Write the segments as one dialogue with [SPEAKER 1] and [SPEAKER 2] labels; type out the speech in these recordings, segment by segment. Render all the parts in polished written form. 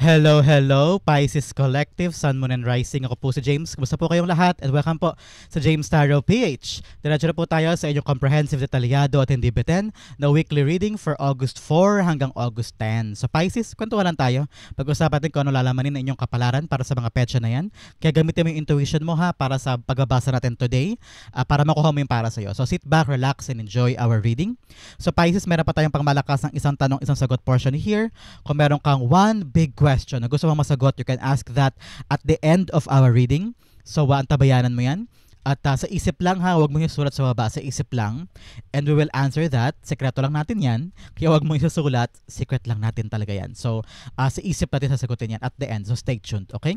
[SPEAKER 1] Hello, hello, Pisces Collective, Sun, Moon, and Rising. Ako po si James. Kumusta po kayong lahat? And welcome po sa James Tarot PH. Diretso na po tayo sa inyong comprehensive, detalyado at hindi bitin na weekly reading for August 4 hanggang August 10. So Pisces, kwentuhan lang tayo. Pag-usapan natin kung ano lalamanin na inyong kapalaran para sa mga petsa na yan. Kaya gamitin mo yung intuition mo ha para sa pagbabasa natin today para makuha mo yung para sa'yo. So sit back, relax, and enjoy our reading. So Pisces, meron pa tayong pangmalakas ng isang tanong, isang sagot portion here. Kung meron kang one big question na gusto mong masagot, you can ask that at the end of our reading. So, antabayanan mo yan. At sa isip lang ha, huwag mo yung sulat sa baba, sa isip lang. And we will answer that. Sekreto lang natin yan. Kaya huwag mo yung susulat, secret lang natin talaga yan. So, sa isip natin sasagutin yan at the end. So, stay tuned, okay?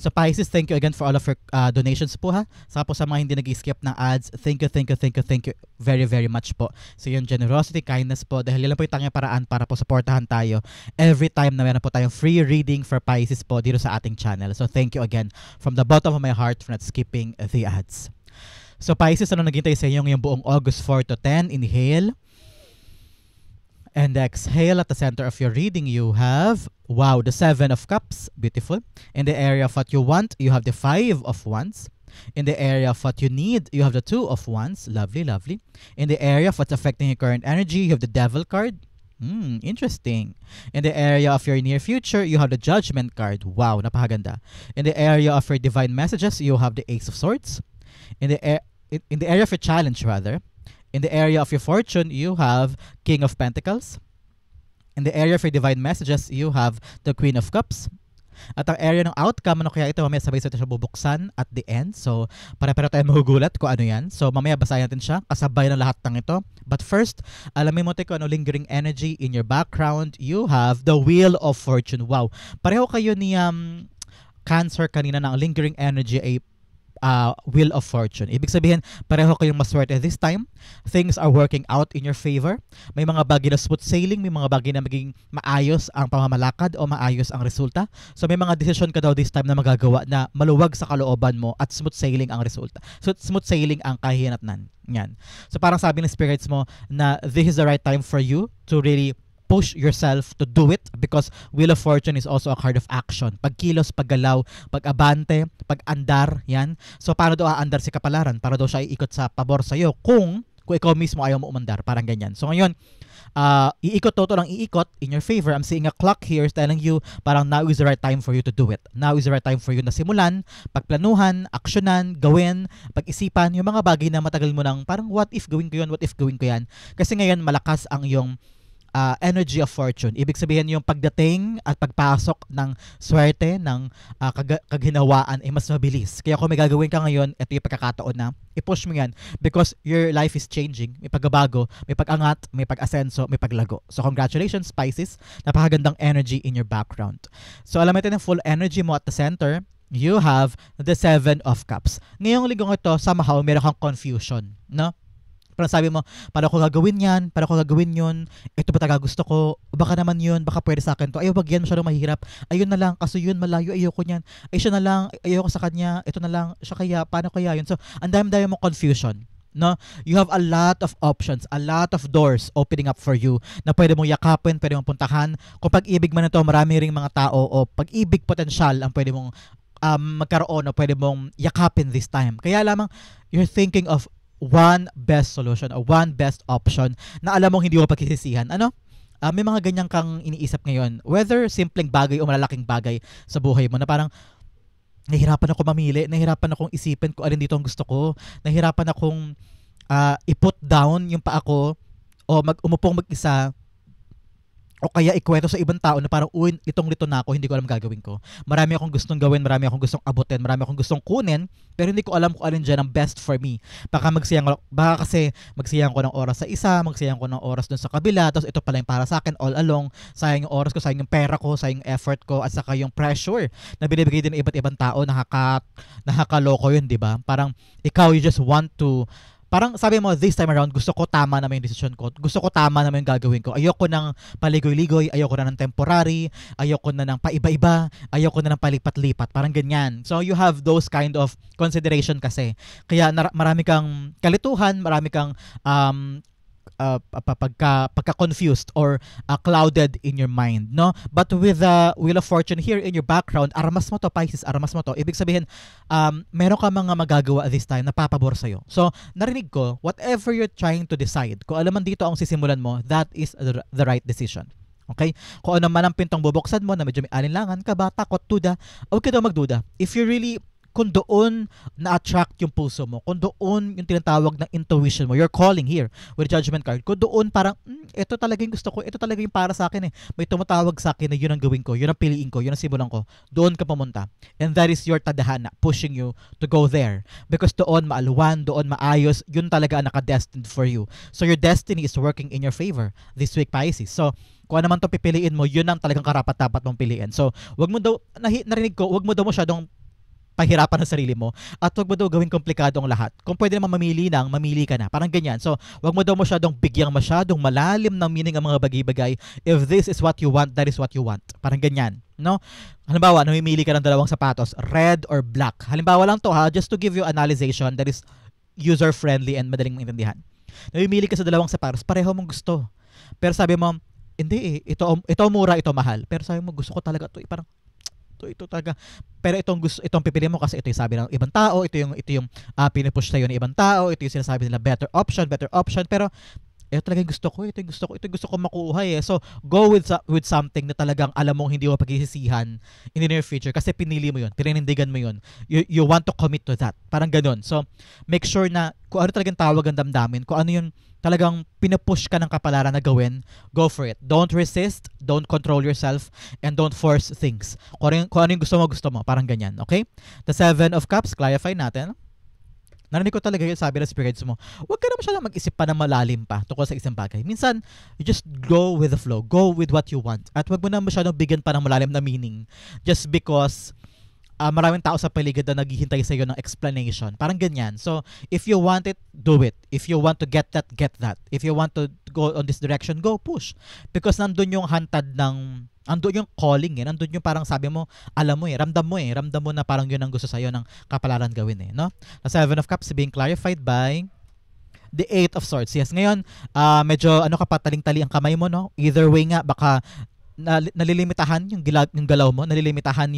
[SPEAKER 1] So Pisces, thank you again for all of your donations po ha. Saka po sa mga hindi nag-skip ng ads, thank you very very much po. So yung generosity, kindness po, dahil yan po yung tanging paraan para po supportahan tayo every time na meron po tayong free reading for Pisces po dito sa ating channel. So thank you again from the bottom of my heart for not skipping the ads. So Pisces, ano naghintay sa inyo yung buong August 4 to 10? Inhale. And exhale. At the center of your reading, you have, wow, the 7 of Cups. Beautiful. In the area of what you want, you have the 5 of Wands. In the area of what you need, you have the 2 of Wands. Lovely, lovely. In the area of what's affecting your current energy, you have the Devil card. Interesting. In the area of your near future, you have the Judgment card. Wow, napakaganda. In the area of your divine messages, you have the Ace of Swords. In the area of your challenge, rather, in the area of your fortune, you have King of Pentacles. In the area of your divine messages, you have the Queen of Cups. At ang area ng outcome, ano kaya ito, mamaya sabay-sabay siya bubuksan at the end. So, pare-pareho tayo mahugulat kung ano yan. So, mamaya basahin natin siya, kasabay ng lahat ng ito. But first, alamin mo tayo kung ano lingering energy in your background. You have the Wheel of Fortune. Wow. Pareho kayo ni Cancer kanina na ang lingering energy ay Wheel of Fortune. Ibig sabihin, pareho kayong maswerte this time. Things are working out in your favor. May mga bagay na smooth sailing, may mga bagay na maging maayos ang pamamalakad o maayos ang resulta. So may mga decision ka daw this time na magagawa na maluwag sa kalooban mo at smooth sailing ang resulta. So smooth sailing ang kahihinatnan. Yan. So parang sabi ng spirits mo na this is the right time for you to really push yourself to do it because Wheel of Fortune is also a card of action. Pagkilos, paggalaw, pag-abante, pag-andar, yan. So, paano daw aandar si kapalaran? Para daw siya iikot sa pabor sa'yo kung ikaw mismo ayaw mo umandar. Parang ganyan. So, ngayon, iikot toto lang iikot in your favor. I'm seeing a clock here telling you parang now is the right time for you to do it. Now is the right time for you na simulan, pagplanuhan, aksyonan, gawin, pag-isipan, yung mga bagay na matagal mo nang parang what if gawin ko yun, what if gawin ko yan. Kasi ngayon, malakas ang iyong energy of fortune. Ibig sabihin yung pagdating at pagpasok ng swerte, ng kaghinawaan ay mas mabilis. Kaya kung may gagawin ka ngayon, ito yung pagkakataon na i-push mo yan because your life is changing. May pagbabago, may pag-angat, may pag-asenso, may paglago. So congratulations Pisces, napakagandang energy in your background. So alam natin ang full energy mo at the center, you have the 7 of Cups. Ngayong linggong ito, somehow meron kang confusion, no? Parang sabi mo, paano ko gagawin yan? Paano ko gagawin yun? Ito ba talaga gusto ko? Baka naman yun, baka pwede sa akin to. Ayaw, wag yan, masyadong mahirap. Ayun na lang, kaso yun, malayo, ayoko niyan. Ay, siya na lang, ayoko sa kanya. Ito na lang, siya kaya, paano kaya yun? So, ang dami-dami mo confusion. No? You have a lot of options, a lot of doors opening up for you na pwede mong yakapin, pwede mong puntahan. Kung pag-ibig man ito, marami ring mga tao o pag-ibig potential ang pwede mong magkaroon o pwede mong yakapin this time. Kaya lamang, you're thinking of one best solution or one best option na alam mong hindi mo pagkisisihan. Ano? May mga ganyan kang iniisip ngayon. Whether simpleng bagay o malalaking bagay sa buhay mo na parang nahihirapan ako mamili, nahihirapan akong isipin kung alin dito ang gusto ko, nahihirapan akong i-put down yung paa ko o umupong mag-isa o kaya ikwento sa ibang tao na parang uy, litong-lito na ako, hindi ko alam gagawin ko. Marami akong gustong gawin, marami akong gustong abutin, marami akong gustong kunin, pero hindi ko alam kung alin dyan ang best for me. Baka kasi magsiyang ko ng oras sa isa, magsiyang ko ng oras dun sa kabila, tapos ito pala yung para sa akin all along, sayang yung oras ko, sayang yung pera ko, sayang yung effort ko, at saka yung pressure na binibigay din ng iba't ibang tao, nakakaloko yun, di ba? Parang ikaw, you just want to parang sabi mo, this time around, gusto ko tama naman yung decision ko. Gusto ko tama naman yung gagawin ko. Ayoko ng paligoy-ligoy, ayoko na ng temporary, ayoko na ng paiba-iba, ayoko na ng palipat-lipat. Parang ganyan. So you have those kind of consideration kasi. Kaya marami kang kalituhan, marami kang pagka-confused or clouded in your mind, no? But with the Wheel of Fortune here in your background, aramas mo to, Pisces, aramas mo to. Ibig sabihin, meron ka mga magagawa at this time na papabor sa'yo. So, narinig ko, whatever you're trying to decide, kung alam man dito ang sisimulan mo, that is the right decision. Okay? Kung ano man ang pintong bubuksan mo na medyo may alinlangan ka ba, takot, duda, huwag ka daw magduda. If you really, kung doon na-attract yung puso mo, kung doon yung tinatawag na intuition mo, your calling here with Judgment card, kung doon parang, ito talaga yung gusto ko, ito talaga yung para sa akin eh. May tumatawag sa akin na yun ang gawin ko, yun ang piliin ko, yun ang simulan ko. Doon ka pumunta. And that is your tadhana pushing you to go there. Because doon maaluwan, doon maayos, yun talaga ang naka-destined for you. So your destiny is working in your favor this week, Pisces. So, kung ano man to pipiliin mo, yun ang talagang karapat-dapat mong piliin. So, wag mo daw, narinig ko, wag mo daw masyadong pahirapan ng sarili mo at wag mo daw gawing komplikado ang lahat. Kung pwede naman mamili ka na. Parang ganyan. So, wag mo daw masyadong bigyang masyadong malalim ng meaning ang mga bagay-bagay. If this is what you want, that is what you want. Parang ganyan. No? Halimbawa, namimili ka ng dalawang sapatos, red or black. Halimbawa lang to ha, just to give you analyzation that is user-friendly and madaling maintindihan. Namimili ka sa dalawang sapatos, pareho mong gusto. Pero sabi mo, hindi ito mura, ito mahal. Pero sabi mo, gusto ko talaga ito. Parang, ito talaga. Pero itong pipili mo kasi ito yung sabi ng ibang tao, ito yung pinupush sa'yo ng ibang tao, ito yung sinasabi nila better option, pero ito talaga yung gusto ko, ito yung gusto ko makuha eh. So, go with something na talagang alam mong hindi mo pagsisisihan in the near future kasi pinili mo yun, pininindigan mo yun. You want to commit to that. Parang ganun. So, make sure na kung ano talagang tawag ang damdamin, kung ano yung talagang pinupush ka ng kapalaran na gawin, go for it. Don't resist, don't control yourself, and don't force things. Kung ano yung gusto mo, parang ganyan. Okay? The 7 of Cups, clarify natin. Narinig ko talaga yung sabi ng spirits mo, huwag ka na masyadong mag-isip pa ng malalim pa tungkol sa isang bagay. Minsan, you just go with the flow. Go with what you want. At huwag mo na masyadong bigyan pa ng malalim na meaning just because maraming tao sa paligid na naghihintay sa iyo ng explanation. Parang ganyan. So, if you want it, do it. If you want to get that, get that. If you want to go on this direction, go push. Because nandun yung hantad andun yung calling eh. Nandun yung parang sabi mo, alam mo eh, ramdam mo na parang yun ang gusto sa'yo ng kapalaran gawin eh. No? The 7 of Cups being clarified by the 8 of Swords. Yes, ngayon, medyo taling-tali ang kamay mo, no? Either way nga, baka nalilimitahan yung galaw mo, nalilimitahan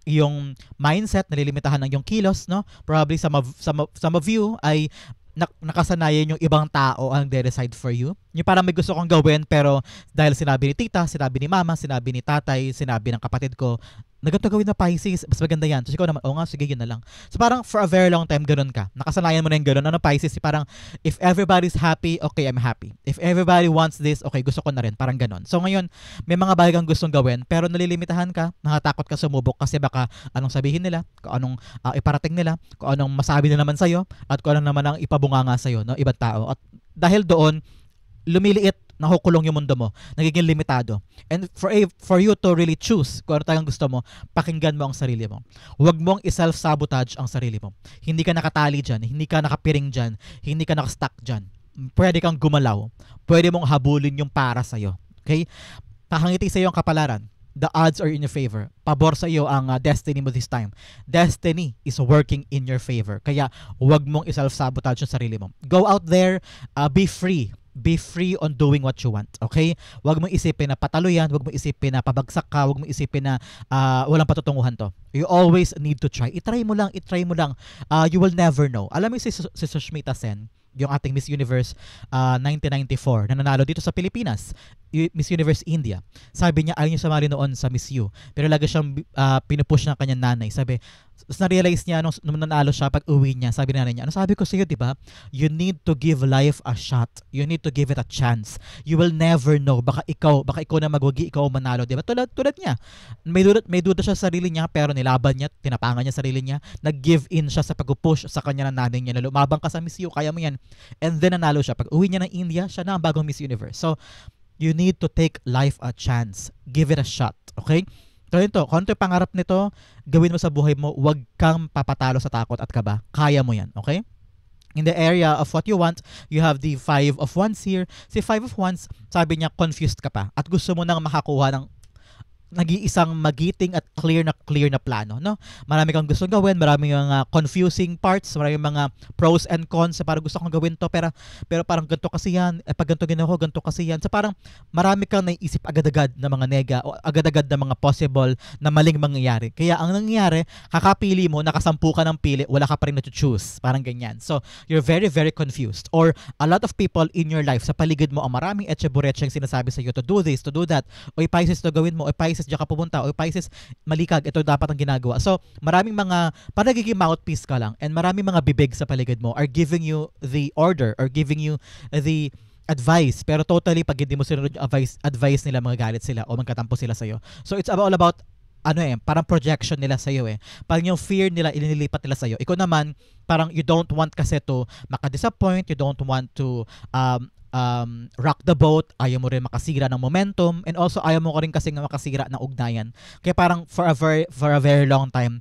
[SPEAKER 1] yung mindset, nalilimitahan ng yung kilos, no? Probably some of you ay nakasanayan yung ibang tao ang de-decide for you. Yung parang may gusto kong gawin pero dahil sinabi ni tita, sinabi ni mama, sinabi ni tatay, sinabi ng kapatid ko, naganto gawin na Pisces, mas maganda yan. So ikaw naman, nga, sige, yun na lang. So parang for a very long time, ganun ka. Nakasanayan mo na yung ganun. Ano Pisces? Parang, if everybody's happy, okay, I'm happy. If everybody wants this, okay, gusto ko na rin. Parang ganun. So ngayon, may mga bagay kang gustong gawin, pero nalilimitahan ka, nakatakot ka sumubok kasi baka anong sabihin nila, kung anong iparating nila, kung anong masabi na naman sa'yo, at kung anong naman ang ipabunganga sa'yo, no? Ibang tao. At dahil doon, lumiliit, nakukulong yung mundo mo, nagiging limitado. And for you to really choose kung ano talagang gusto mo, pakinggan mo ang sarili mo. Huwag mong i-self-sabotage ang sarili mo. Hindi ka nakatali dyan, hindi ka nakapiring dyan, hindi ka nakastuck dyan. Pwede kang gumalaw. Pwede mong habulin yung para sa'yo. Okay? Pakangiti sa'yo ang kapalaran. The odds are in your favor. Pabor sa iyo ang destiny mo this time. Destiny is working in your favor. Kaya huwag mong i-self-sabotage yung sarili mo. Go out there, be free. Be free on doing what you want. Okay? Huwag mong isipin na patalo yan. Huwag mong isipin na pabagsak ka. Huwag mong isipin na walang patutunguhan to. You always need to try. I-try mo lang. You will never know. Alam mo si Sushmita Sen, yung ating Miss Universe 1994 na nanalo dito sa Pilipinas, Miss Universe India. Sabi niya, ayaw niya sumali noon sa Miss U. Pero lagi siyang pinupush ng kanyang nanay. Sabi, na-realize niya nung nanalo siya pag uwi niya, sabi ng nanay niya, ano sabi ko sa iyo, di ba? You need to give life a shot. You need to give it a chance. You will never know. Baka ikaw na magwagi, ikaw manalo, di ba? Tulad niya. May duda siya sa sarili niya, pero nilaban niya, tinapangan niya sarili niya, nag-give in siya sa pag-push sa kanya ng nanay niya na lumabang ka sa Miss U, kaya mo yan. And then nanalo siya. Pag uwi niya ng India, siya na ang bagong Miss Universe. So, you need to take life a chance. Give it a shot. Okay? So ito, kung ito yung pangarap nito, gawin mo sa buhay mo, huwag kang papatalo sa takot at kaba. Kaya mo yan. Okay? In the area of what you want, you have the 5 of Wands here. Si 5 of Wands, sabi niya, confused ka pa. At gusto mo nang makakuha ng nag-iisang magiting at clear na plano, no? Marami kang gustong gawin, marami mga confusing parts, marami mga pros and cons, parang gusto kong gawin to pero parang ganito kasi yan, pag ganito ginawa ko, ganito kasi yan. So parang marami kang naiisip agad-agad na mga nega o agad-agad na mga possible na maling mangyayari. Kaya ang nangyayari, kakapili mo, nakasampu ka ng pili, wala ka pa rin na-choose. Parang ganyan. So you're very, very confused. Or a lot of people in your life, sa paligid mo, ang maraming etche-buretche sinasabi sa iyo to do this, to do that. Oy, Pisces, to gawin mo. Oy, Pisces, diyan ka pupunta. Oy, Pisces, malikag. Ito dapat ang ginagawa. So, maraming mga, parang nagiging mouthpiece ka lang, and maraming mga bibig sa paligid mo are giving you the order or giving you the advice. Pero totally, pag hindi mo sinunod yung advice nila, magagalit sila o magkatampo sila sa'yo. So, it's all about parang projection nila sa'yo eh. Parang yung fear nila, inilipat nila sa'yo. Ikaw naman, parang you don't want kasi to maka-disappoint, you don't want to rock the boat, ayaw mo rin makasira ng momentum, and also ayaw mo rin kasi makasira ng ugnayan. Kaya parang for a very long time,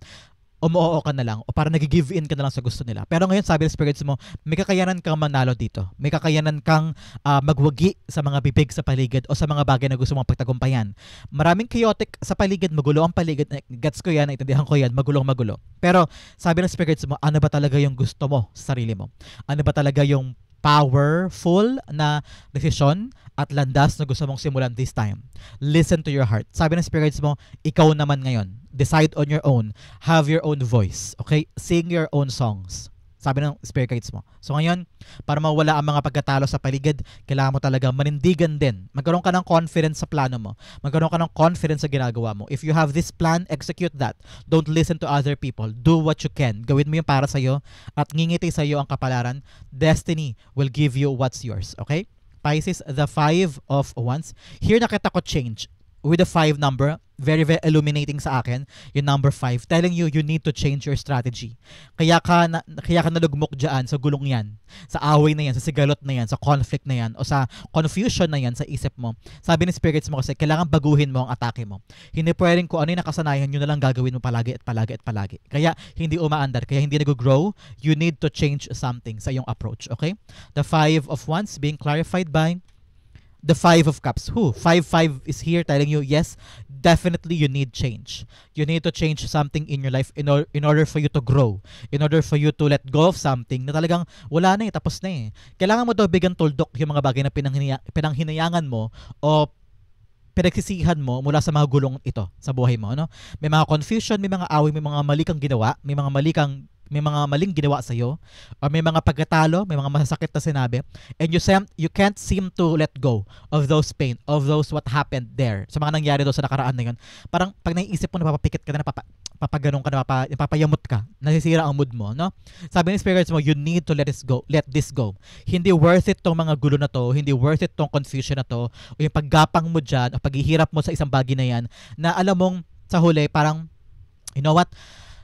[SPEAKER 1] umuoo ka na lang o parang nag-give in ka na lang sa gusto nila. Pero ngayon, sabi ng spirits mo, may kakayanan kang manalo dito. May kakayanan kang magwagi sa mga bibig sa paligid o sa mga bagay na gusto mong pagtagumpayan. Maraming chaotic sa paligid, magulo ang paligid. Gets ko yan, naintindihan ko yan, magulong-magulo. Pero sabi ng spirits mo, ano ba talaga yung gusto mo sa sarili mo? Ano ba talaga yung powerful na desisyon at landas na gusto mong simulan this time? Listen to your heart. Sabi ng spirits mo, ikaw naman ngayon. Decide on your own. Have your own voice. Okay? Sing your own songs. Sabi ng spirit guides mo. So ngayon, para mawala ang mga pagkatalo sa paligid, kailangan mo talaga manindigan din. Magkaroon ka ng confidence sa plano mo. Magkaroon ka ng confidence sa ginagawa mo. If you have this plan, execute that. Don't listen to other people. Do what you can. Gawin mo yung para sa'yo at ngingiti sa'yo ang kapalaran. Destiny will give you what's yours. Okay? Pisces, the 5 of Wands. Here nakita ko change. With the 5 number, very, very illuminating sa akin, yung number 5, telling you need to change your strategy. Kaya ka nalugmok dyan sa gulong yan, sa away na yan, sa sigalot na yan, sa conflict na yan, o sa confusion na yan sa isip mo. Sabi ni spirits mo kasi, kailangan baguhin mo ang atake mo. Hindi pwedeng kung ano yung nakasanayan, yun na lang gagawin mo palagi at palagi at palagi. Kaya hindi umaandar, kaya hindi nag-grow. You need to change something sa iyong approach, okay? The 5 of Wands being clarified by the 5 of Cups. Who? 5-5 is here telling you, yes, definitely you need change. You need to change something in your life in order for you to grow. In order for you to let go of something na talagang wala na eh, tapos na eh. Kailangan mo daw bigyan tuldok yung mga bagay na pinanghinayangan mo o pinagsisihan mo mula sa mga gulong ito sa buhay mo. No? May mga confusion, may mga away, may mga mali kang ginawa, may mga maling ginawa sa'yo, or may mga pagkatalo, may mga masasakit na sinabi, and you can't seem to let go of those pain, of those what happened there, sa mga nangyari doon sa nakaraan na yun. Parang pag naiisip mo, napapapikit ka na, papaganong ka na, napapayamot ka, nasisira ang mood mo, no? Sabi ng spirits mo, you need to let this go. Hindi worth it tong mga gulo na to, hindi worth it tong confusion na to, o yung paggapang mo dyan, o paghihirap mo sa isang bagay na yan, na alam mong sa huli, parang, you know what,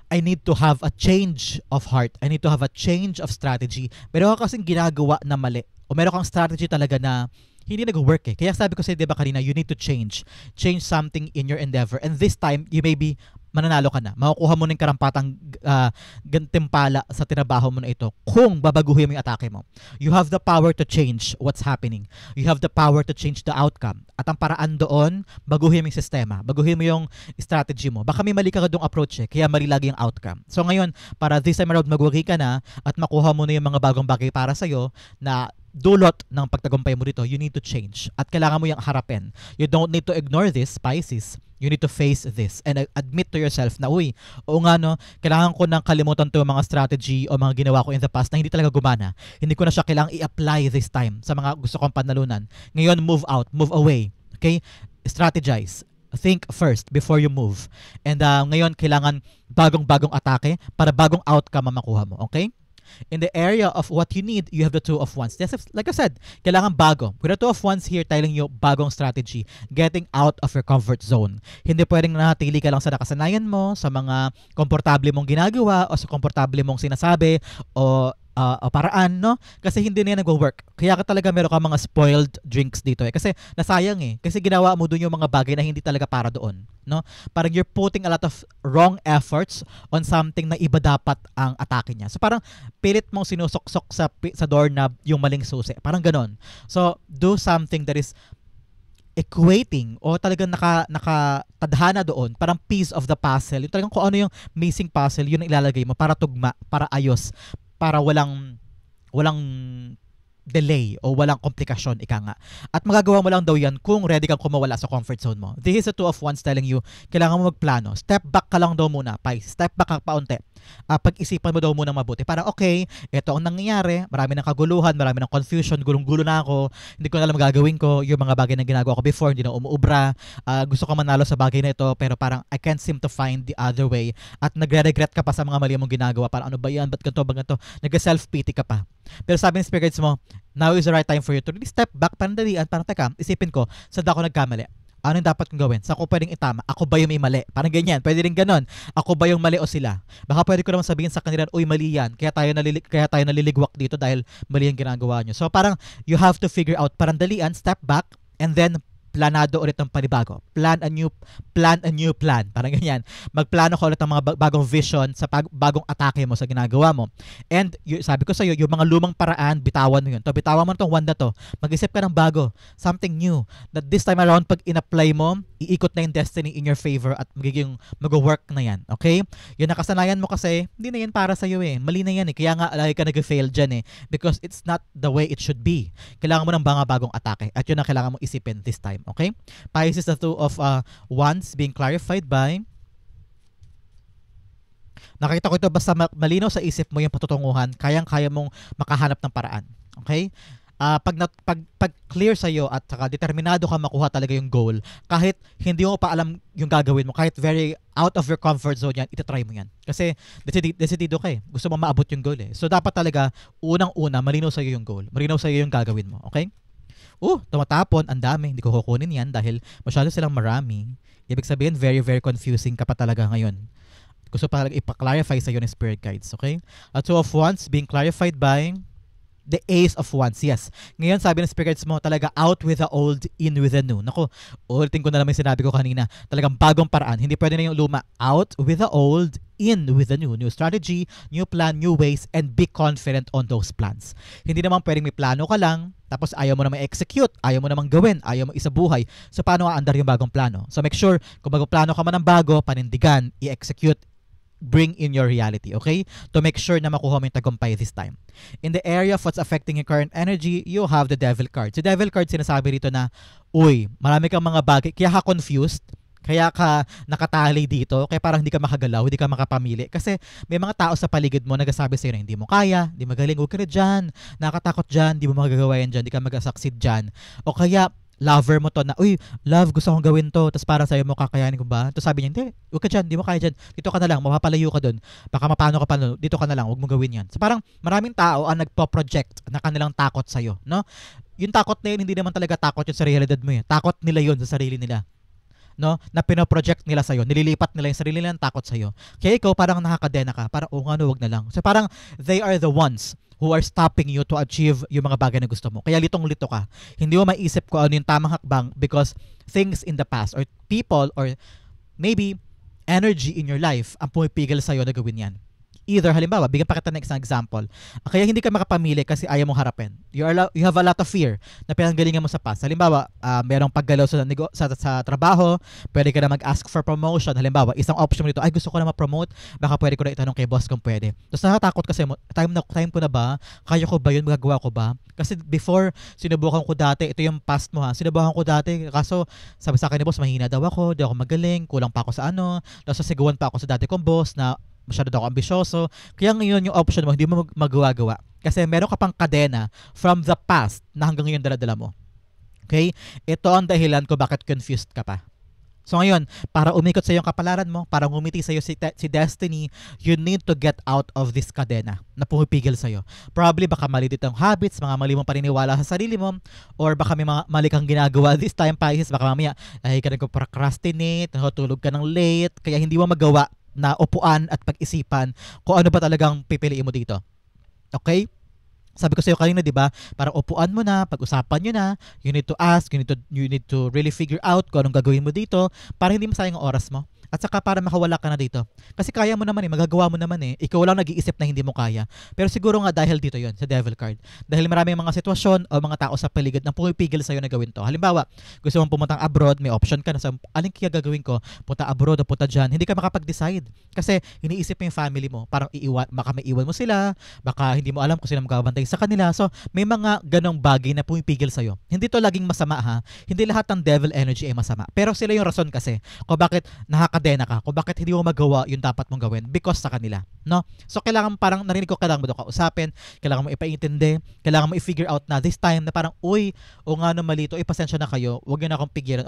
[SPEAKER 1] I need to have a change of heart. I need to have a change of strategy. Meron ka kasing ginagawa na mali. O meron kang strategy talaga na hindi nag-work eh. Kaya sabi ko sa'yo, diba kanina, you need to change. Change something in your endeavor. And this time, you may be mananalo ka na. Makukuha mo ng karampatang gantimpala sa tinabaho mo na ito kung babaguhin mo yung atake mo. You have the power to change what's happening. You have the power to change the outcome. At ang paraan doon, baguhin mo yung sistema. Baguhin mo yung strategy mo. Baka may mali ka doong approach eh, kaya mali lagi yung outcome. So ngayon, para this time around magwagi ka na at makuha mo na yung mga bagong bagay para sa'yo na dulot ng pagtagumpay mo dito, you need to change. At kailangan mo yung harapin. You don't need to ignore this, Pisces. You need to face this and admit to yourself na, uy, oo nga no, kailangan ko nang kalimutan to yung mga strategy o mga ginawa ko in the past na hindi talaga gumana. Hindi ko na siya kailangang i-apply this time sa mga gusto kong panalunan. Ngayon, move out, move away. Okay? Strategize. Think first before you move. And ngayon, kailangan bagong-bagong atake para bagong outcome ang makuha mo. Okay? In the area of what you need, you have the 2 of Wands. Like I said, kailangan bago. With the 2 of Wands here telling you bagong strategy, getting out of your comfort zone. Hindi pwedeng nanatili ka lang sa nakasanayan mo, sa mga komportable mong ginagawa o sa komportable mong sinasabi o paraan, no? Kasi hindi na yan nag-work. Kaya ka talaga meron ka mga spoiled drinks dito eh. Kasi nasayang eh. Kasi ginawa mo doon yung mga bagay na hindi talaga para doon, no? Parang you're putting a lot of wrong efforts on something na iba dapat ang atake niya. So parang pilit mong sinusuksok sa doorknob yung maling susi. Parang ganon. So do something that is equating o talagang nakatadhana doon, parang piece of the puzzle. Yung talagang kung ano yung missing puzzle, yun ang ilalagay mo para tugma, para ayos, para walang delay o walang komplikasyon, ika nga. At magagawa mo lang daw yan kung ready kang kumawala sa comfort zone mo. This is the two of wands telling you, kailangan mo magplano. Step back ka lang daw muna, Pisces. Step back ka paunti. Pag-isipan mo daw muna mabuti. Para okay, ito ang nangyayari, marami ng kaguluhan, marami ng confusion, gulong-gulo na ako, hindi ko na alam gagawin ko, yung mga bagay na ginagawa ko before, hindi na umuubra, gusto ko manalo sa bagay na ito, pero parang I can't seem to find the other way, at nagre-regret ka pa sa mga mali mong ginagawa, parang ano ba yan, ba't ganito, nag-self-pity ka pa. Pero sabi ng spirits mo, now is the right time for you to really step back, panandalian, parang teka, isipin ko, saan ako nagkamali? Ano yung dapat kong gawin? Saan ko pwedeng itama? Ako ba yung may mali? Parang ganyan. Pwede rin ganon. Ako ba yung mali o sila? Baka pwede ko naman sabihin sa kanila, uy, mali yan. Kaya tayo naliligwak dito dahil mali yung ginagawa nyo. So parang you have to figure out, parang dalian, step back, and then planado ulit ang panibago. Plan a new plan. Parang ganyan. Magplano ka ulit ng mga bagong vision sa bagong atake mo sa ginagawa mo. And sabi ko sa iyo, yung mga lumang paraan, bitawan mo yun. Bitawan mo na itong wand na to. Mag-isip ka ng bago. Something new. That this time around, pag in-apply mo, iikot na yung destiny in your favor at mag-work na yan. Okay? Yung nakasanayan mo kasi, hindi na yan para sa iyo eh. Mali na yan eh. Kaya nga, lagi ka nag-fail dyan eh. Because it's not the way it should be. Kailangan mo ng mga bagong atake. At yun ang kailangan mong isipin this time. Okay? Pisces, the two of wands being clarified by, nakita ko ito, basta malinaw sa isip mo yung patutunguhan, kayang-kaya mong makahanap ng paraan. Okay? Pag clear sa'yo at saka determinado ka makuha talaga yung goal, kahit hindi mo pa alam yung gagawin mo, kahit very out of your comfort zone yan, itatry mo yan. Kasi decidido ka eh. Gusto mo maabot yung goal eh. So dapat talaga, unang-una, malinaw sa'yo yung goal. Malinaw sa'yo yung gagawin mo. Okay? Tumatapon, ang dami. Hindi ko kukunin yan dahil masyado silang marami. Ibig sabihin, very, very confusing ka pa talaga ngayon. Gusto pa talaga ipa-clarify sa'yo ng spirit guides, okay? Two of wands being clarified by the ace of wands. Yes. Ngayon, sabi ng spirit guides mo, talaga out with the old, in with the new. Naku, ulitin ko na naman yung sinabi ko kanina. Talagang bagong paraan. Hindi pwede na yung luma. Out with the old, in with the new. New strategy, new plan, new ways, and be confident on those plans. Hindi naman pwedeng may plano ka lang, tapos ayaw mo naman execute, ayaw mo naman gawin, ayaw mo isabuhay. So, paano aandar yung bagong plano? So, make sure, kung bagong plano ka man ng bago, panindigan, i-execute, bring in your reality, okay? To make sure na makuha mo yung tagumpay this time. In the area of what's affecting your current energy, you have the devil card. So, devil card, sinasabi rito na, uy, marami kang mga bagay, kaya ka confused, kaya ka nakatali dito, kaya parang hindi ka makagalaw, hindi ka makapamili. Kasi may mga tao sa paligid mo nagsasabi sa'yo na hindi mo kaya, hindi magaling, huwag ka na dyan, nakakatakot dyan, hindi mo magagawa yan dyan, hindi ka mag-succeed dyan. O kaya, lover mo to na, uy, love, gusto kong gawin to, tapos para sa'yo mo, kakayanin ko ba? Tapos sabi niya, hindi, huwag ka dyan, hindi mo kaya dyan, dito ka na lang, mapapalayo ka dun, baka mapano ka pa, dito ka na lang, huwag mo gawin yan. So parang maraming tao ang nagpo-project na kanilang takot sa'yo, no? Yung takot na yun, hindi naman talaga takot yun sa realidad mo eh. Takot nila yun sa sarili nila. No, na pino-project nila sa'yo, nililipat nila yung sarili nilang takot sa'yo. Kaya ikaw parang nakakadena ka, parang wag na lang. So parang they are the ones who are stopping you to achieve yung mga bagay na gusto mo. Kaya litong-lito ka. Hindi mo maisip kung ano yung tamang hakbang because things in the past or people or maybe energy in your life ang pumipigil sa'yo na gawin yan. Either, halimbawa, bigyan pa kita ng isang example. Kaya hindi ka makapamili kasi ayaw mong harapin. You have a lot of fear na pinanggalingan mo sa past. Halimbawa, merong paggalaw sa trabaho, pwede ka na mag-ask for promotion. Halimbawa, isang option mo dito, ay gusto ko na ma-promote, baka pwede ko na itanong kay boss kung pwede. Tapos nakatakot kasi, time ko na ba? Kaya ko ba yun? Magagawa ko ba? Kasi before, sinubukan ko dati, ito yung past mo ha, sinubukan ko dati, kaso sabi sa akin ni boss, mahina daw ako, di ako magaling, kulang pa ako sa ano, tapos sasiguan pa ako sa dati kong boss na masyado daw ako ambisyoso. Kaya ngayon yung option mo, hindi mo magawa-gawa. Kasi meron ka pang kadena from the past na hanggang ngayon dala-dala mo. Okay? Ito ang dahilan ko bakit confused ka pa. So ngayon, para umikot sa iyong kapalaran mo, para ngumiti sa iyo si Destiny, you need to get out of this kadena na pumipigil sa iyo. Probably baka mali dito ang habits, mga mali mong paniniwala sa sarili mo, or baka may mga mali kang ginagawa this time, Pisces, baka mamaya ay ka nagpo-procrastinate, natutulog ka ng late, kaya hindi mo magawa na upuan at pag-isipan kung ano ba talagang pipiliin mo dito. Okay? Sabi ko sa iyo kanina, 'di ba? Para upuan mo na, pag-usapan niyo na, you need to ask, you need to really figure out kung anong gagawin mo dito para hindi masayang ang oras mo. At saka para makawala ka na dito. Kasi kaya mo naman magagawa mo naman Ikaw lang nag-iisip na hindi mo kaya. Pero siguro nga dahil dito yon sa devil card. Dahil maraming mga sitwasyon o mga tao sa paligid na pumipigil sa'yo na gawin to. Halimbawa, gusto mong pumuntang abroad, may option ka na sa alin kaya gagawin ko, punta abroad o punta dyan, hindi ka makapag-decide. Kasi iniisip mo yung family mo, parang baka may iwan mo sila, baka hindi mo alam kung sino magkabantay sa kanila. So, may mga ganong bagay na pumipigil sa'yo. Hindi to laging masama ha. Hindi lahat ng devil energy ay masama. Pero sila yung rason kasi kung bakit nakakadena ka, kung bakit hindi mo magawa yung dapat mong gawin because sa kanila. No? So, kailangan parang narinig ko, kailangan mo doon kausapin, kailangan mo ipaintindi, kailangan mo i-figure out na this time na parang, uy, o nga no mali to, pasensya na kayo, huwag nyo na akong pigilan.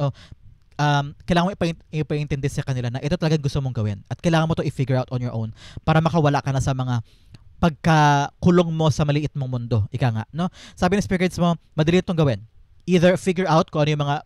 [SPEAKER 1] Kailangan mo ipaintindi sa kanila na ito talaga gusto mong gawin. At kailangan mo to i-figure out on your own para makawala ka na sa mga pagkakulong mo sa maliit mong mundo. Ika nga, no? Sabi ng spirits mo, madali itong gawin. Either figure out kung ano yung mga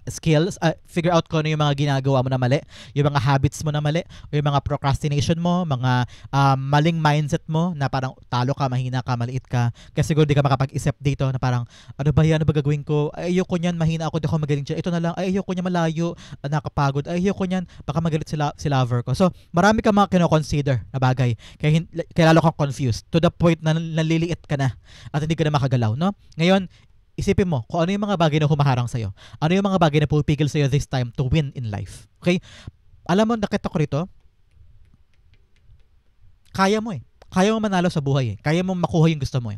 [SPEAKER 1] skills, figure out kung ano yung mga ginagawa mo na mali, yung mga habits mo na mali, o yung mga procrastination mo, mga maling mindset mo na parang talo ka, mahina ka, maliit ka. Kasi siguro di ka makapag-isip dito na parang, ano ba yan, ano ba gagawin ko? Ay, ayoko niyan, mahina ako, di ako magaling dyan. Ito na lang, ay, ayoko niyan, malayo, nakapagod. Ay, ayoko niyan, baka magalit si lover ko. So, marami ka mga kino-consider na bagay. Kaya lalo kang confused to the point na naliliit ka na at hindi ka na makagalaw, no? Ngayon, isipin mo kung ano yung mga bagay na humaharang sa'yo. Ano yung mga bagay na pupigil sa'yo this time to win in life. Okay? Alam mo, nakita ko rito, kaya mo Kaya mo manalo sa buhay Kaya mo makuha yung gusto mo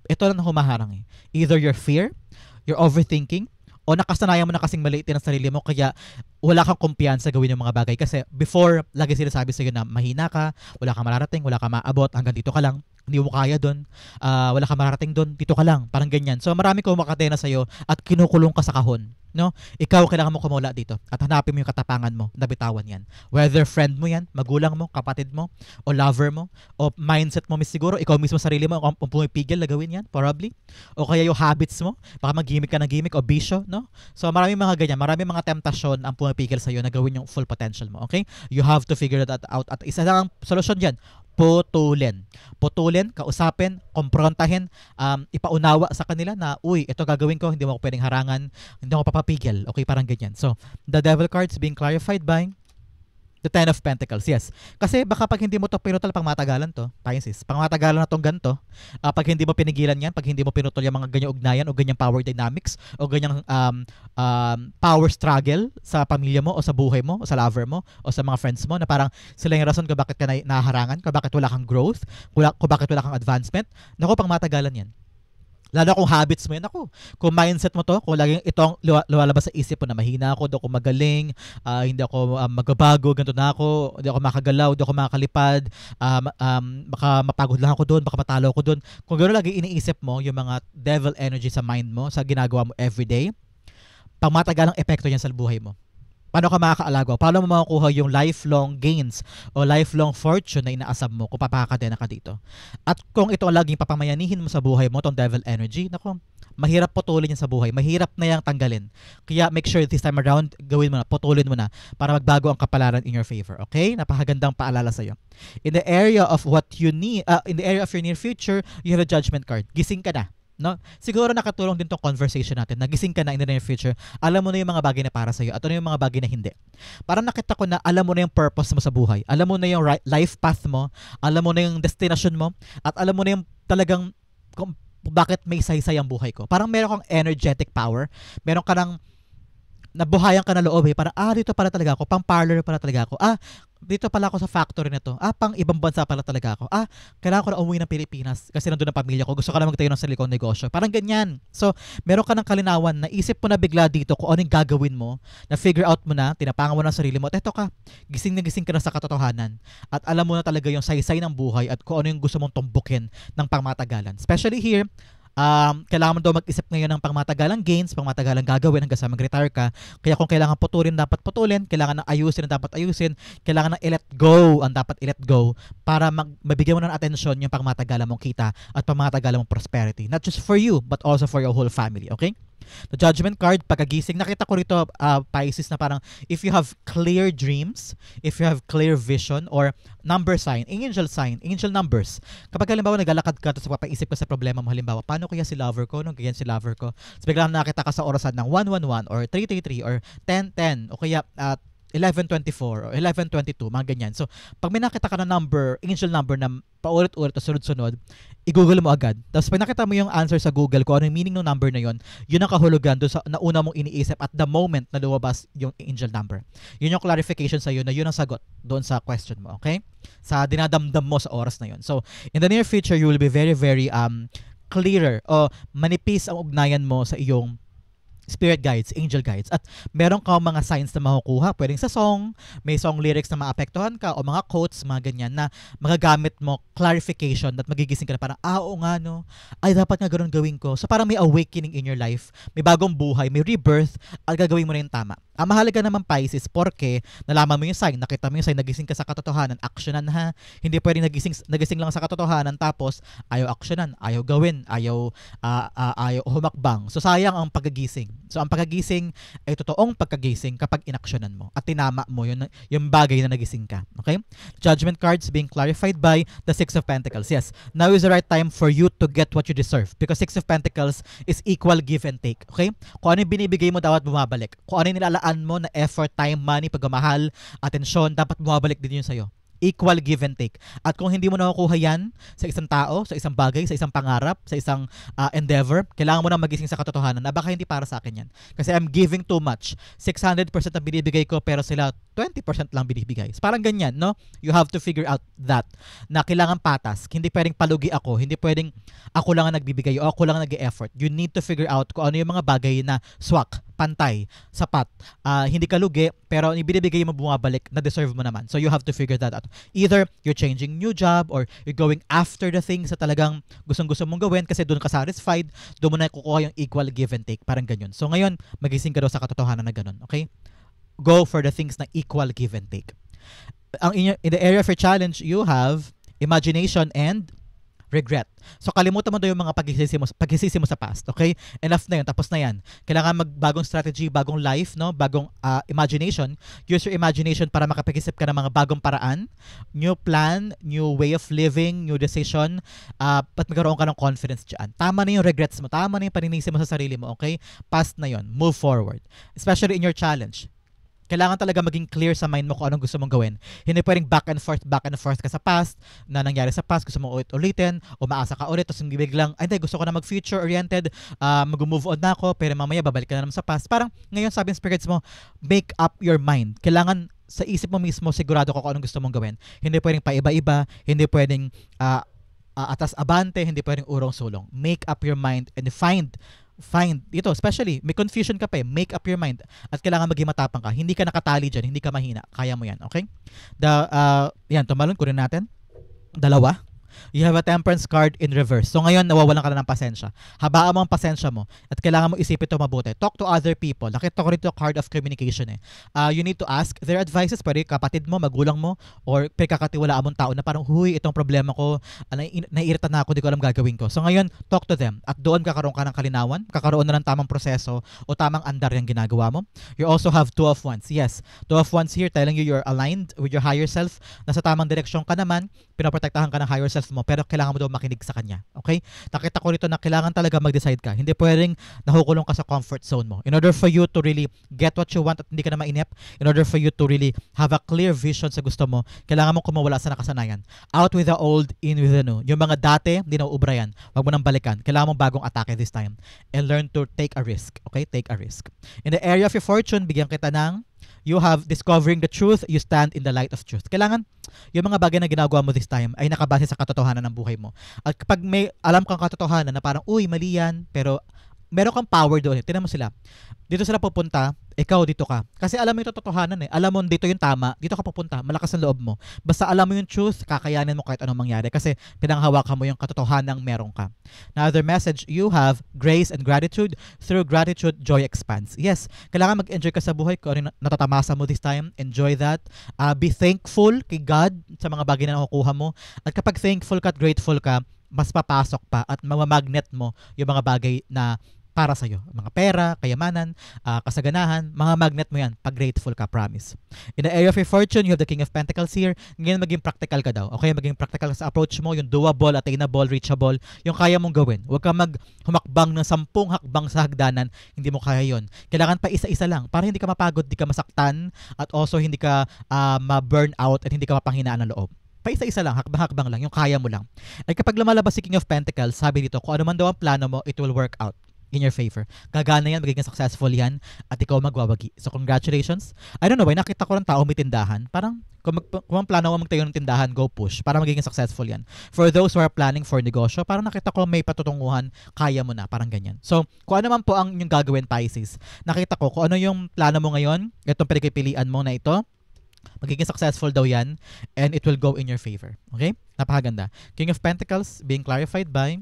[SPEAKER 1] Ito lang na humaharang Either your fear, your overthinking, o nakasanayan mo na kasing maliitin ang sarili mo kaya wala kang kumpiyansa gawin yung mga bagay. Kasi before, lagi sinasabi sa'yo na mahina ka, wala kang mararating, wala kang maabot, hanggang dito ka lang. Hindi mo kaya doon, wala kang mararating doon, dito ka lang, parang ganyan. So marami kong makatena sa'yo at kinukulong ka sa kahon. No? Ikaw, kailangan mo kumula dito at hanapin mo yung katapangan mo, nabitawan yan. Whether friend mo yan, magulang mo, kapatid mo, o lover mo, o mindset mo siguro, ikaw mismo sarili mo ang pumipigil na gawin yan, probably. O kaya yung habits mo, baka mag-gimmick ka ng gimmick o bisyo, no? So maraming mga ganyan, maraming mga temptasyon ang pumipigil sa'yo na gawin yung full potential mo, okay? You have to figure that out. At isa lang ang solusyon dyan, putulin, kausapin, komprontahin, ipaunawa sa kanila na, uy, ito gagawin ko, hindi mo ako pwedeng harangan, hindi ako papapigil. Okay, parang ganyan. So, the devil cards being clarified by the Ten of Pentacles, yes. Kasi baka pag hindi mo to pinutol, pang matagalan to, Pisces, pang matagalan na tong ganito, pag hindi mo pinigilan yan, pag hindi mo pinutol yung mga ganyang ugnayan o ganyang power dynamics o ganyang power struggle sa pamilya mo o sa buhay mo o sa lover mo o sa mga friends mo na parang sila yung rason kung bakit ka nahaharangan, kung bakit wala kang growth, kung bakit wala kang advancement, naku, pang matagalan yan. Lalo kung habits mo yan, ako. Kung mindset mo to, kung laging itong lumalabas sa isip mo na mahina ako, di ako magaling, hindi ako magbabago, ganito na ako, hindi ako makagalaw, hindi ako makakalipad, baka mapagod lang ako doon, baka matalo ako doon. Kung gano'n lagi iniisip mo yung mga devil energy sa mind mo, sa ginagawa mo everyday, pangmatagalang epekto yan sa buhay mo. Paano ka makakaalago? Paano mo makukuha yung lifelong gains o lifelong fortune na inaasam mo kung papakadena ka dito? At kung ito ang laging papamayanihin mo sa buhay mo, tong devil energy, naku, mahirap putulin yan sa buhay. Mahirap na yang tanggalin. Kaya make sure this time around, gawin mo na, putulin mo na para magbago ang kapalaran in your favor. Okay? Napakagandang paalala sa'yo. In the area of what you need, in the area of your near future, you have a judgment card. Gising ka na. No? Siguro nakatulong din tong conversation natin. Nagising ka na in the near future. Alam mo na yung mga bagay na para sa'yo at ano yung mga bagay na hindi. Parang nakita ko na alam mo na yung purpose mo sa buhay. Alam mo na yung life path mo. Alam mo na yung destination mo. At alam mo na yung talagang kung bakit may saysay ang buhay ko. Parang meron kang energetic power. Meron ka ng nabuhayan ka na loob Parang, dito pala talaga ako. Pang parlor pala talaga ako. Dito pala ako sa factory na to. Pang ibang bansa pala talaga ako. Kailangan ko na umuwi ng Pilipinas kasi nandun ang pamilya ko. Gusto ko na magtayo ng sarili kong negosyo. Parang ganyan. So, meron ka ng kalinawan. Naisip mo na bigla dito kung anong gagawin mo. Na-figure out mo na. Tinapangan mo na sarili mo. At eto ka. Gising na gising ka na sa katotohanan. At alam mo na talaga yung saysay ng buhay at kung ano yung gusto mong tumbukin ng pangmatagalan. Especially here, kailangan mo daw mag-isip ngayon ng pangmatagalang gains, pangmatagalang gagawin hanggang sa mag-retire ka. Kaya kung kailangan putulin, dapat putulin. Kailangan ng ayusin, dapat ayusin. Kailangan ng i-let go, ang dapat i-let go para mabigyan mo ng atensyon yung pangmatagalang mong kita at pangmatagalang mong prosperity. Not just for you, but also for your whole family. Okay? The judgment card, pagkagising, nakita ko rito, Pisces, na parang if you have clear dreams, if you have clear vision, or number sign, angel numbers. Kapag halimbawa naglalakad ka, tapos papaisip ka sa problema mo, halimbawa, paano kaya si lover ko, ganyan si lover ko. So biglang nakita ka sa orasan ng 111 or 333 or 1010 o kaya
[SPEAKER 2] 1124 o 1122, mga ganyan. So, pag may nakita ka na number, angel number na paulit-ulit o sunod-sunod, i-google mo agad. Tapos pag nakita mo yung answer sa Google, kung ano yung meaning ng number na yun, yun ang kahulugan doon sa nauna mong iniisip at the moment na lumabas yung angel number. Yun yung clarification sa iyo na yun ang sagot doon sa question mo, okay? Sa dinadamdam mo sa oras na yun. So, in the near future, you will be very, very clearer o manipis ang ugnayan mo sa iyong spirit guides, angel guides. At meron ka mga signs na makukuha. Pwedeng sa song, may song lyrics na maapektuhan ka o mga quotes, mga ganyan na magagamit mo clarification at magigising ka na parang, oo nga no, ay dapat nga ganun gawin ko. So parang may awakening in your life, may bagong buhay, may rebirth, at gagawin mo na yung tama. Ang mahalaga naman Pisces, porque nalaman mo yung sign, nakita mo yung sign, nagising ka sa katotohanan, actionan ha. Hindi pwedeng nagising lang sa katotohanan tapos ayaw actionan, ayaw gawin, ayaw humakbang. So sayang ang pagkagising. So ang pagkagising ay totoong pagkagising kapag inaksyonan mo at tinama mo yung bagay na nagising ka. Okay? Judgment cards being clarified by the Six of Pentacles. Yes, now is the right time for you to get what you deserve because Six of Pentacles is equal give and take. Okay? Kung ano yung binibigay mo, dapat bumabalik. Kung ano yung nilalaan mo na effort, time, money, pagmamahal, atensyon, dapat bumabalik din yun sa'yo. Equal give and take. At kung hindi mo nakukuha yan sa isang tao, sa isang bagay, sa isang pangarap, sa isang endeavor, kailangan mo na magising sa katotohanan na baka hindi para sa akin yan. Kasi I'm giving too much. 600% ang binibigay ko pero sila 20% lang binibigay. Parang ganyan, no? You have to figure out that. Na kailangan patas. Hindi pwedeng palugi ako. Hindi pwedeng ako lang ang nagbibigay o ako lang ang nag-e-effort. You need to figure out kung ano yung mga bagay na swak, pantay, sapat. Hindi ka lugi, pero ibinibigay mo bumabalik na deserve mo naman. So you have to figure that out. Either you're changing new job or you're going after the things na talagang gustong-gusto mong gawin kasi doon ka satisfied, doon mo na kukuha yung equal give and take. Parang ganyan. So ngayon, magising ka daw sa katotohanan na ganun. Okay? Go for the things na equal give and take. In the area of your challenge, you have imagination and regret. So kalimutan mo daw yung mga pagsisisi mo sa past, okay? Enough na yun, tapos na yan. Kailangan magbagong strategy, bagong life, no? Bagong imagination. Use your imagination para makapag-isip ka ng mga bagong paraan, new plan, new way of living, new decision, at magkaroon ka ng confidence dyan. Tama na yung regrets mo, tama na yung paninisi mo sa sarili mo, okay? Past na yun, move forward. Especially in your challenge. Kailangan talaga maging clear sa mind mo kung anong gusto mong gawin. Hindi pwedeng back and forth ka sa past, na nangyari sa past, gusto mong ulit-ulitin, umaasa ka ulit, tapos hindi biglang, ay gusto ko na mag-future-oriented, mag-move on na ako, pero mamaya babalik ka na naman sa past. Parang ngayon sabi ng spirits mo, make up your mind. Kailangan sa isip mo mismo, sigurado ka kung anong gusto mong gawin. Hindi pwedeng paiba-iba, hindi pwedeng atas-abante, hindi pwedeng urong-sulong. Make up your mind and find ito, especially, may confusion ka pa make up your mind at kailangan maging matapang ka. Hindi ka nakatali dyan, hindi ka mahina. Kaya mo yan, okay? Yan, tumalon, kunin natin. Dalawa. You have a temperance card in reverse. So ngayon, nawawalan ka na ng pasensya. Habaan mo ang pasensya mo at kailangan mo isipin ito mabuti. Talk to other people. Nakita ko rito card of communication eh. You need to ask their advices. Pwede kapatid mo, magulang mo, or pagkakatiwalaan mong tao na parang, huy, itong problema ko, naiirita na ako, di ko alam gagawin ko. So ngayon, talk to them. At doon kakaroon ka ng kalinawan, kakaroon na ng tamang proseso o tamang andar yung ginagawa mo. You also have Two of Wands. Yes, Two of Wands here telling you you're aligned with your higher self. Nasa tamang direksyon ka naman, pinoprotektahan ka ng higher self mo, pero kailangan mo daw makinig sa kanya. Okay? Nakita ko rito na kailangan talaga mag-decide ka. Hindi pwedeng nahukulong ka sa comfort zone mo. In order for you to really get what you want at hindi ka na mainip, in order for you to really have a clear vision sa gusto mo, kailangan mo kumawala sa nakasanayan. Out with the old, in with the new. Yung mga dati, hindi na uubra yan. Huwag mo nang balikan. Kailangan mo bagong atake this time. And learn to take a risk. Okay? Take a risk. In the area of your fortune, bigyan kita ng you have discovering the truth, you stand in the light of truth. Kailangan yung mga bagay na ginagawa mo this time ay nakabase sa katotohanan ng buhay mo. At kapag may alam kang katotohanan na parang, uy, mali yan, pero meron kang power doon. Tingnan mo sila. Dito sila pupunta, ikaw dito ka. Kasi alam mo yung totohanan eh. Alam mo dito yung tama, dito ka pupunta. Malakas ang loob mo. Basta alam mo yung truth, kakayanin mo kahit anong mangyari. Kasi pinanghawakan mo yung katotohanang meron ka. Another message, you have grace and gratitude. Through gratitude, joy expands. Yes, kailangan mag-enjoy ka sa buhay kung ano natatamasa mo this time. Enjoy that. Be thankful kay God sa mga bagay na nakukuha mo. At kapag thankful ka at grateful ka, mas papasok pa at mamamagnet mo yung mga bagay na para sa'yo. Mga pera, kayamanan, kasaganahan, mga magnet mo yan pag grateful ka, promise. In the area of your fortune, you have the King of Pentacles here. Ngayon maging practical ka daw. Okay, maging practical sa approach mo, yung doable, attainable, reachable, yung kaya mong gawin. Huwag ka humakbang ng 10 hakbang sa hagdanan, hindi mo kaya yon. Kailangan pa isa-isa lang para hindi ka mapagod, hindi ka masaktan, at also hindi ka ma-burn out at hindi ka mapanghinaan ng loob. Pa-isa-isa lang, hakbang-hakbang lang, yung kaya mo lang. At kapag lumalabas si King of Pentacles, sabi dito, kung ano man daw ang plano mo, it will work out in your favor. Gagana yan, magiging successful yan, at ikaw magwawagi. So congratulations. I don't know, nakita ko ng tao may tindahan. Parang kung ang plano mo magtayo ng tindahan, go push para magiging successful yan. For those who are planning for negosyo, parang nakita ko may patutunguhan, kaya mo na, parang ganyan. So kung ano man po ang yung gagawin, Pisces, nakita ko kung ano yung plano mo ngayon, itong pinagpipilian mo na ito, magiging successful daw yan, and it will go in your favor. Okay? Napakaganda. King of Pentacles being clarified by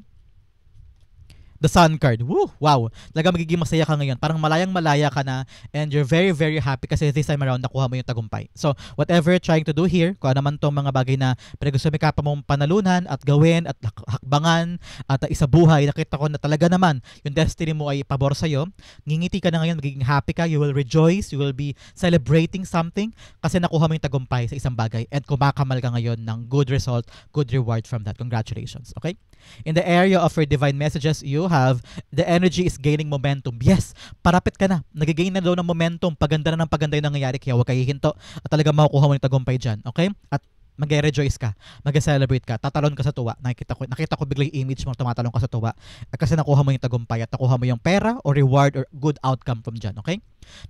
[SPEAKER 2] the Sun card. Woo! Wow! Talaga magiging masaya ka ngayon. Parang malayang-malaya ka na, and you're very, very happy kasi this time around nakuha mo yung tagumpay. So, whatever you're trying to do here, kung ano man itong mga bagay na pinagusumikapan mong panalunan at gawin at hakbangan at isabuhay, nakita ko na talaga naman yung destiny mo ay pabor sa'yo. Ngingiti ka na ngayon, magiging happy ka, you will rejoice, you will be celebrating something kasi nakuha mo yung tagumpay sa isang bagay and kumakamal ka ngayon ng good result, good reward from that. Congratulations. Okay? In the area of your divine messages, you have the energy is gaining momentum. Yes, parapit ka na. Nagigain na daw ng momentum. Paganda na ng paganda yung nangyayari. Kaya huwag kayo hihinto. At talaga makukuha mo yung tagumpay dyan. Okay? At mag-rejoice ka. Mag-celebrate ka. Tatalon ka sa tuwa. Nakita ko bigla yung image mo. Tumatalon ka sa tuwa. Kasi nakuha mo yung tagumpay at nakuha mo yung pera or reward or good outcome from dyan. Okay?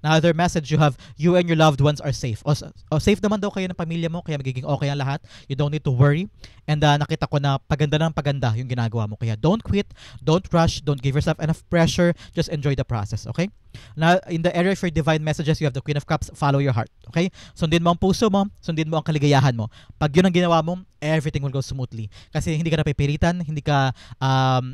[SPEAKER 2] Another message you have, you and your loved ones are safe. O safe naman daw kayo ng pamilya mo, kaya magiging okay ang lahat. You don't need to worry. And nakita ko na paganda ng paganda yung ginagawa mo. Kaya don't quit, don't rush, don't give yourself enough pressure. Just enjoy the process, okay? Now, in the area for divine messages, you have the Queen of Cups, follow your heart, okay? Sundin mo ang puso mo, sundin mo ang kaligayahan mo. Pag yun ang ginawa mo, everything will go smoothly. Kasi hindi ka napipiritan, hindi ka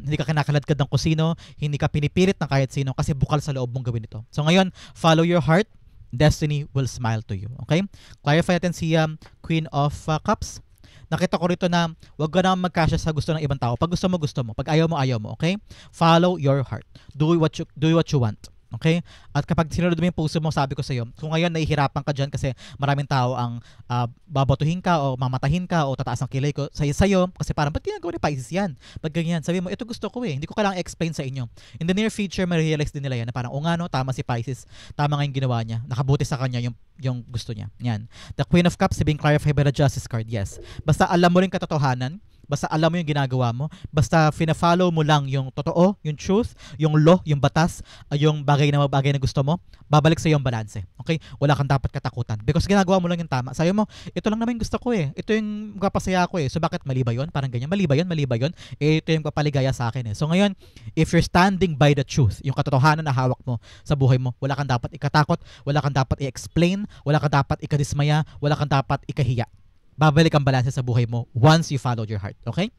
[SPEAKER 2] kinakaladkad ng kusino, hindi ka pinipilit ng kahit sino kasi bukal sa loob mong gawin ito. So ngayon, follow your heart, destiny will smile to you. Okay? Clarify natin si Queen of Cups. Nakita ko rito na wag ka na magkasya sa gusto ng ibang tao. Pag gusto mo, gusto mo. Pag ayaw mo. Okay? Follow your heart. Do what you want. Okay? At kapag sinunod mo yung puso mo, sabi ko sa iyo, kung ngayon nahihirapan ka dyan kasi maraming tao ang babatuhin ka o mamatahin ka o tataas ang kilay ko sa'yo kasi parang, ba't ginagawa ni Pisces yan? Ba't ganyan? Sabi mo, ito gusto ko eh. Hindi ko kailangang explain sa inyo. In the near future, ma-realize din nila yan na parang, o nga no, tama si Pisces. Tama nga yung ginawa niya. Nakabuti sa kanya yung gusto niya. Yan. The Queen of Cups being clarified by the Justice card. Yes. Basta alam mo rin katotohanan, basta alam mo yung ginagawa mo, basta fina-follow mo lang yung totoo, yung truth, yung law, yung batas, yung bagay na gusto mo, babalik sa yung balanse. Okay? Wala kang dapat katakutan. Because ginagawa mo lang yung tama. Sabi mo, ito lang naman yung gusto ko eh. Ito yung magpapasaya ko eh. So bakit mali ba yun? Parang ganyan. Mali ba yun? Eh, ito yung papaligaya sa akin eh. So ngayon, if you're standing by the truth, yung katotohanan na hawak mo sa buhay mo, wala kang dapat ikatakot, wala kang dapat i-explain, wala kang dapat ikadismaya, wala kang dapat ikahiya. Babalik ang balanse sa buhay mo once you followed your heart. Okay?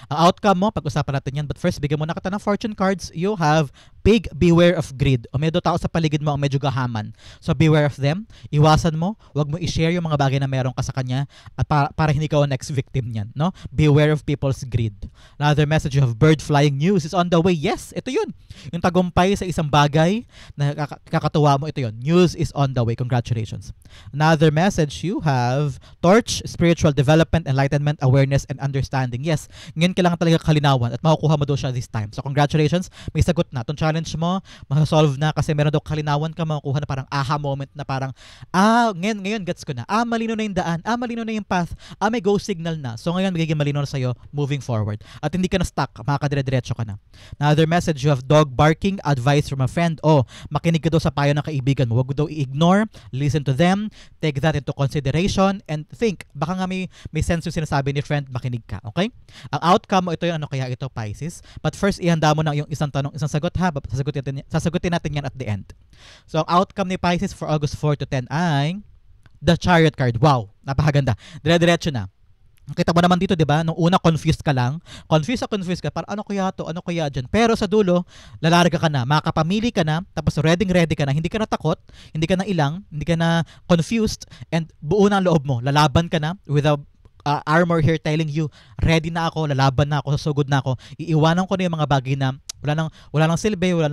[SPEAKER 2] Ang outcome mo, pag-usapan natin yan. But first, bigyan mo na kita ng fortune cards. You have big beware of greed. O medyo tao sa paligid mo ang medyo gahaman. So beware of them. Iwasan mo. Huwag mo i-share yung mga bagay na meron ka sa kanya at para hindi ka ang next victim niyan. No? Beware of people's greed. Another message, you have bird flying news is on the way. Yes, ito yun. Yung tagumpay sa isang bagay na kakatuwa mo, ito yun. News is on the way. Congratulations. Another message, you have torch, spiritual development, enlightenment, awareness, and understanding. Yes, ngayon kailangan talaga kalinawan at makukuha mo daw siya this time. So congratulations, may sagot na. Itong challenge mo, masasolve na kasi meron daw kalinawan ka, makukuha na parang aha moment na parang, ngayon gets ko na. Malino na yung daan. Malino na yung path. May go signal na. So ngayon magiging malino na sa'yo moving forward. At hindi ka na stuck, makakadire-diretso ka na. Another message, you have dog barking, advice from a friend. Makinig ka daw sa payo ng kaibigan mo. Huwag mo daw i-ignore, listen to them, take that into consideration, and think, baka nga may sense yung sinasabi ni friend, makinig ka. Okay? Ang outcome mo, ito yung ano kaya ito, Pisces. But first, ihanda mo na yung isang tanong, isang sagot ha. Sasagutin natin yan at the end. So, ang outcome ni Pisces for August 4 to 10 ay the Chariot card. Wow, napakaganda. Dire-diretso na. Kita mo naman dito, di ba? Nung una, confused ka lang. Confused ka. Parang ano kaya to? Ano kaya dyan? Pero sa dulo, lalarga ka na. Makakapamili ka na. Tapos ready ka na. Hindi ka na takot. Hindi ka na ilang. Hindi ka na confused. And buo na ang loob mo. Lalaban ka na without armor here telling you, ready na ako, lalaban na ako, susugod na ako. Iiwanan ko na yung mga bagay na Wala nang silbi, wala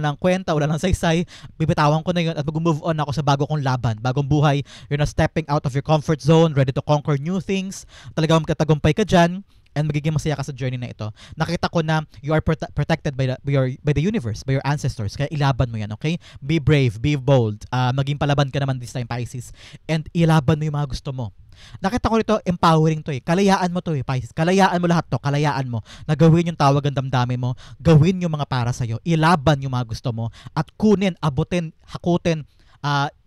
[SPEAKER 2] nang kwenta, wala nang saysay. Bibitawan ko na 'yon at mag-move on ako sa bago kong laban, bagong buhay. You're not stepping out of your comfort zone, ready to conquer new things. Talagang magtatagumpay ka diyan and magiging masaya ka sa journey na ito. Nakita ko na you are protected by the universe, by your ancestors. Kaya ilaban mo yan, okay? Be brave, be bold. Maging palaban ka naman this time, Pisces. And ilaban mo yung mga gusto mo. Nakita ko nito, empowering to eh. Kalayaan mo to eh, Pisces. Kalayaan mo lahat to. Kalayaan mo. Nagawin yung tawag ang damdamin mo. Gawin yung mga para sa'yo. Ilaban yung mga gusto mo. At kunin, abutin, hakutin,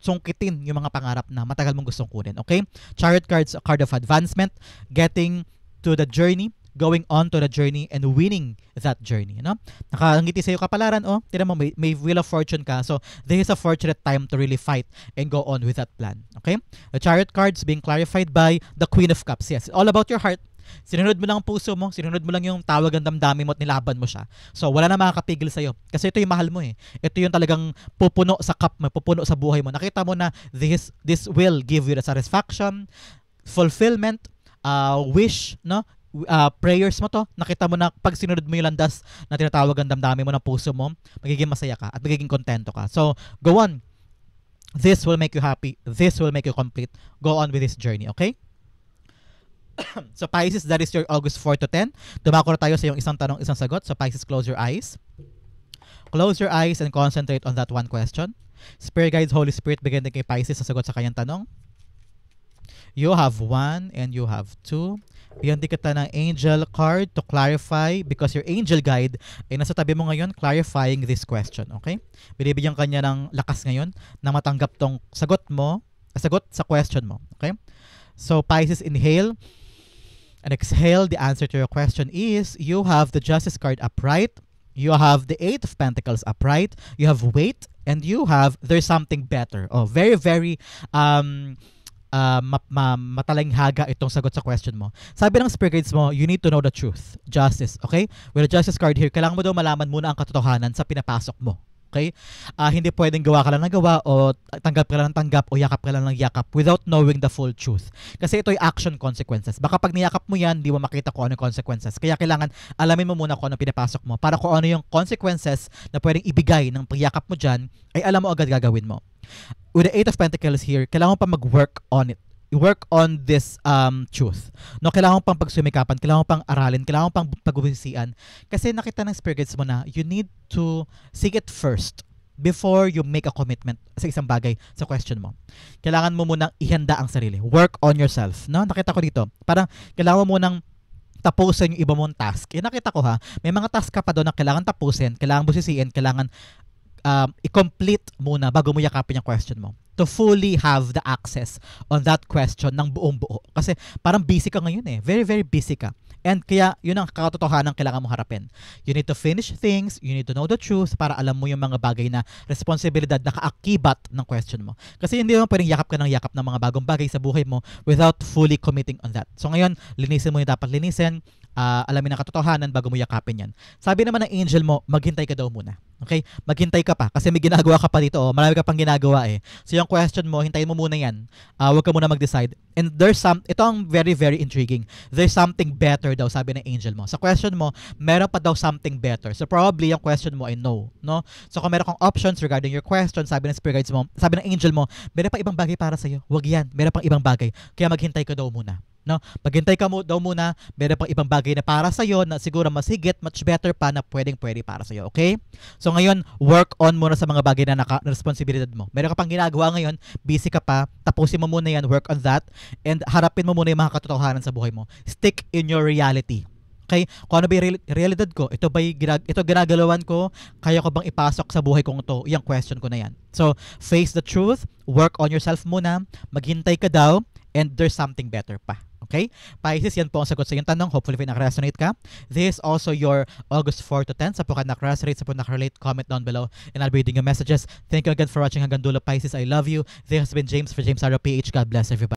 [SPEAKER 2] sungkitin yung mga pangarap na matagal mong gustong kunin. Okay? Chariot cards, a card of advancement. Getting to the journey, going on to the journey and winning that journey, no? Nakangiti sa iyo kapalaran, oh. Tingnan mo, may wheel of fortune ka. So, this is a fortunate time to really fight and go on with that plan. Okay? The chariot cards being clarified by the Queen of Cups. Yes, all about your heart. Sinunod mo lang ang puso mo, sinunod mo lang yung tawag ang damdamin mo at nilaban mo siya. So, wala na makakapigil sa iyo. Kasi ito yung mahal mo eh. Ito yung talagang pupuno sa cup mo, pupuno sa buhay mo. Nakita mo na this will give you the satisfaction, fulfillment, wish, no? Prayers mo to, nakita mo na pag sinunod mo yung landas na tinatawag ang damdamin mo ng puso mo, magiging masaya ka at magiging kontento ka. So, go on. This will make you happy. This will make you complete. Go on with this journey, okay? So, Pisces, that is your August 4 to 10. Dumako na tayo sa yung isang tanong, isang sagot. So, Pisces, close your eyes. Close your eyes and concentrate on that one question. Spirit guides, Holy Spirit, bigyan din kay Pisces sa sagot sa kanyang tanong. You have 1 and you have 2. Bigyan din kita ng angel card to clarify because your angel guide ay nasa tabi mo ngayon clarifying this question, okay? Binibigyan kanya ng lakas ngayon na matanggap tong sagot sa question mo, okay? So, Pisces, inhale and exhale. The answer to your question is you have the Justice card upright. You have the 8 of Pentacles upright. You have weight and you have there's something better. Oh, very, very matalanghaga itong sagot sa question mo. Sabi ng spirit guides mo, you need to know the truth. Justice, okay? With the Justice card here, kailangan mo daw malaman muna ang katotohanan sa pinapasok mo. Okay? Hindi pwedeng gawa ka lang ng gawa o tanggap ka lang ng tanggap o yakap ka lang ng yakap without knowing the full truth. Kasi ito ay action consequences. Baka pag niyakap mo yan, di mo makita kung ano yung consequences. Kaya kailangan alamin mo muna kung ano pinapasok mo para kung ano yung consequences na pwedeng ibigay ng pagyakap mo dyan, ay alam mo agad gagawin mo. With the 8 of Pentacles here, kailangan mo pa mag-work on it. Work on this truth. No, kailangan mo pang pagsumikapan, kailangan mo pang aralin, kailangan mo pang pagbubisian. Kasi nakita ng spirit guides mo na you need to seek it first before you make a commitment sa isang bagay sa question mo. Kailangan mo munang ihanda ang sarili. Work on yourself. No? Nakita ko dito. Parang kailangan mo munang tapusin yung iba mong task. Nakita ko ha, may mga task ka pa doon na kailangan tapusin, kailangan busisiin, kailangan i-complete muna bago mo yakapin yung question mo to fully have the access on that question ng buong buo. Kasi parang busy ka ngayon eh. Very, very busy ka. And kaya yun ang katotohanan kailangan mo harapin. You need to finish things, you need to know the truth para alam mo yung mga bagay na responsibilidad na kaakibat ng question mo. Kasi hindi naman pwedeng yakap ka ng yakap ng mga bagong bagay sa buhay mo without fully committing on that. So ngayon, linisin mo yung dapat linisin, alamin ang katotohanan bago mo yakapin yan. Sabi naman ng angel mo, maghintay ka daw muna. Okay? Maghintay ka pa kasi may ginagawa ka pa dito. Oh. Marami ka pang ginagawa eh. So yung question mo, hintayin mo muna yan. Huwag ka muna mag-decide. And ito ang very, very intriguing. There's something better daw, sabi ng angel mo. Sa question mo, meron pa daw something better. So probably yung question mo ay no. So kung meron kang options regarding your question, sabi ng spirit guides mo, sabi ng angel mo, meron pa ibang bagay para sa'yo. Huwag yan. Meron pang ibang bagay. Kaya maghintay ka daw muna. No? Maghintay ka daw muna, meron pang ibang bagay na para sa'yo na siguro mas higit, much better pa na pwede para sa'yo. Okay? So ngayon, work on muna sa mga bagay na responsibilidad mo. Meron ka pang ginagawa ngayon, busy ka pa, tapusin mo muna yan, work on that, and harapin mo muna yung mga katotohanan sa buhay mo. Stick in your reality. Okay? Kung ano ba yung realidad ko? Ito ginagalawan ko? Kaya ko bang ipasok sa buhay kong ito? Yung question ko na yan. So, face the truth, work on yourself muna, maghintay ka daw, and there's something better pa. Okay? Pisces, yan po ang sagot sa iyong tanong. Hopefully, nakaresonate ka. This is also your August 4 to 10. Sa po ka nakaresonate, sa po nakarelate, comment down below and I'll be reading your messages. Thank you again for watching hanggang dulo, Pisces. I love you. This has been James for James Taro PH. God bless everybody.